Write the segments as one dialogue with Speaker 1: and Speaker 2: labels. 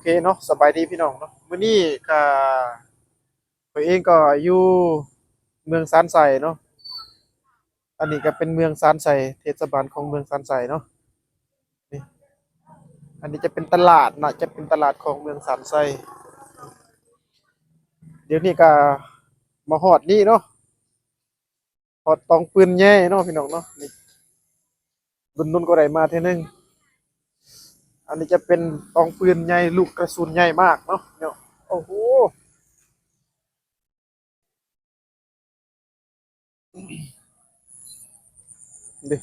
Speaker 1: เคเนาะสบายดีพี่น้องเนาะมื้อนี้ก็ข้อยเองก็อยู่เมืองซานไสเนาะอันนี้ก็เป็นเมืองซานไสเทศบาลของเมืองซานไสเนาะนี่อันนี้จะเป็นตลาดน่ะจะเป็นตลาดของเมืองซานไสเดี๋ยวนี้ก็มาฮอดนี่เนาะฮอดตองปืนใหญ่เนาะพี่น้องเนาะนี่ดุนๆก็ได้มาเทื่อนึงอันนี้จะเป็นตองปืนใหญ่ลูกกระสุนใหญ่มากเนาะเนี่ยโอ้โหดิ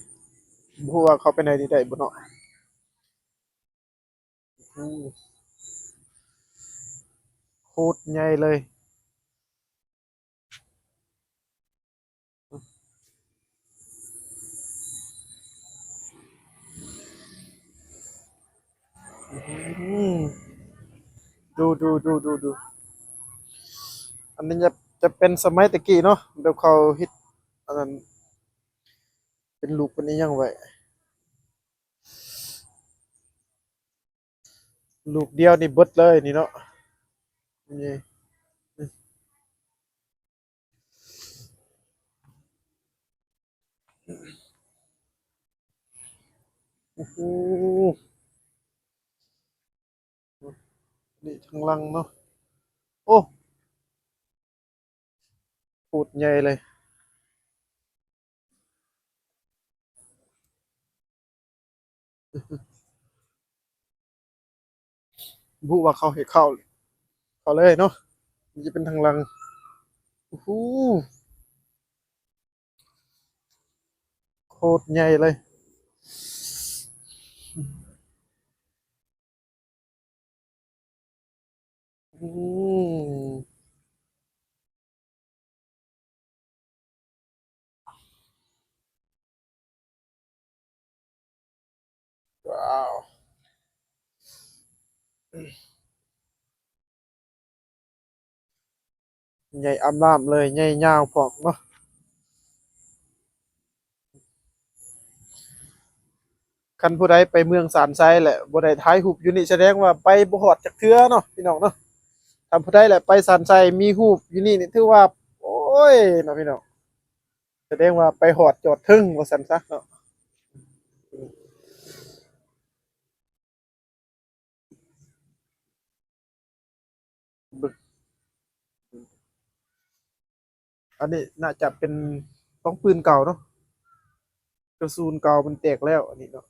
Speaker 1: บ่ฮู้ว่าเขาไปไหนนี่ได้บ่เนาะอือโคตรใหญ่เลยอืม ดูอันนี้จะเป็นสมัยตะกี้เนาะแบบเขาฮิตอันนั้นเป็นลูกเป็นนี้ยังไว้ลูกเดียวนี่เบิดเลยนี่เนาะนี่โอ้โหนี่ทางหลังเนาะโอ้ปูดใหญ่เลยบุว่าเขาเห็ดเข้าเขาเลยเนาะมันจะเป็นทางหลังโอ้โหโคตรใหญ่เลยอืมว้าวใหญ่อำลามเลยใหญ่ยาวพร้อมเนาะคันผู้ใดไปเมืองสานไซแหละบ่ได้ถ่ายรูปอยู่นี่แสดงว่าไปบ่ฮอดจักเทื่อเนาะพี่น้องเนาะ ทำผู้ได้แหละไปสันใจมีหูปอยู่นี่นี่ถือว่าโอ้ยเนาะพี่น้องแสดงว่าไปหอดจอดทึ่งว่าสันซะเนาะบึกอันนี้น่าจะเป็นต้องปืนเก่าเนาะกระสุนเก่ามันแตกแล้วอันนี้เนาะ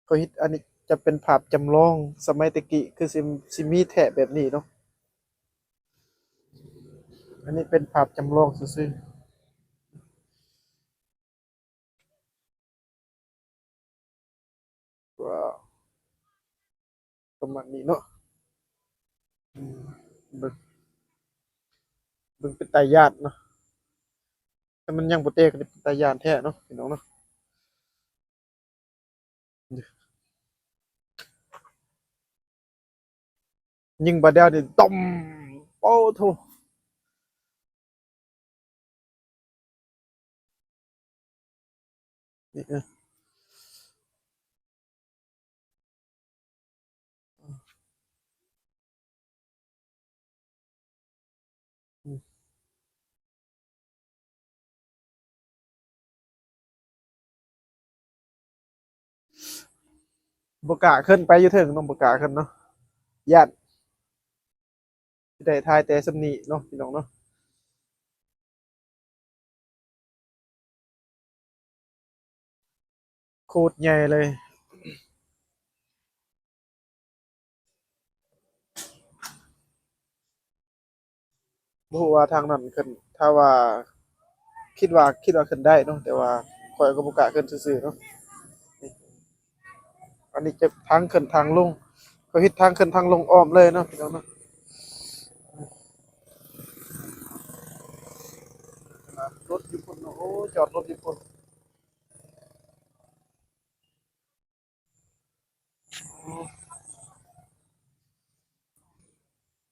Speaker 1: เขาฮิตอันนี้จะเป็นภาพจำลองสมัยตะกี้คือซิมีแถะแบบนี้เนาะอันนี้เป็นภาพจำลองซื่อๆว้าวประมาณนี้เนาะอืมเบึงเบึงเป็นตาญาติเนาะแต่มันยังบ่แตกก็เป็นตาญาติแท้เนาะพี่น้องเนาะยิงบาดเดียวนี่ต้มโอ้โถนี่เออ บกล้าขึ้นไปอยู่เถิงต้องบกล้าขึ้นเนาะญาติสิได้ทายแต่สำนีเนาะพี่น้องเนาะโคตรใหญ่เลยบ่ฮู้ว่าทางนั้นขึ้นถ้าว่าคิดว่าขึ้นได้เนาะแต่ว่าข้อยก็บ่กล้าขึ้นซื่อๆเนาะนี่อันนี้จะทางขึ้นทางลงเขาเฮ็ดทางขึ้นทางลงอ้อมเลยเนาะพี่น้องเนาะรถอยู่พุ่นเนาะโอ้จอดรถอยู่พุ่น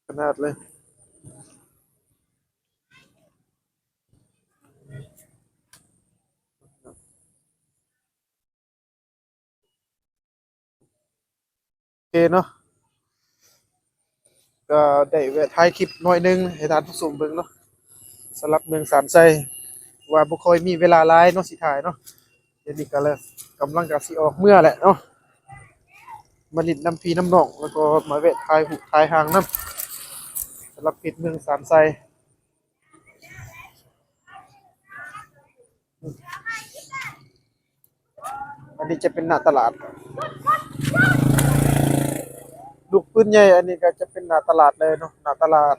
Speaker 1: ขนาดเลยโอเคเนาะ ก็ได้แวะถ่ายคลิปหน่อยหนึงให้ท่านผู้ชมเบิ่งเนาะสำหรับเมืองสานไซว่าบ่ค่อยมีเวลาหลายเนาะสิถ่ายเนาะเดี๋ยวนี้ก็เลยกำลังก็สิออกเมื่อแหละเนาะมาเลินน้ำพี่น้ำน้องแล้วก็มาแวะถ่ายรูปถ่ายหางนำสำหรับเพจเมืองสานไซอันนี้จะเป็นหน้าตลาดลูกปืนใหญ่อันนี้ก็จะเป็นหน้าตลาดเลยเนาะหน้าตลาด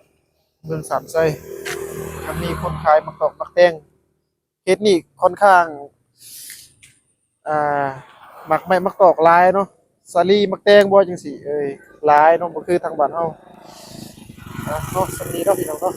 Speaker 1: เมืองสานไซมันมีคนขายมักตอกมักแตงเขตนี้ค่อนข้างอ่ามักไม้มักตอกหลายเนาะสาลีมักแตงบ่จังซี่หลายเนาะบ่คือทางบ้านเฮาเนาะสำนี้เนาะพี่น้องเนาะ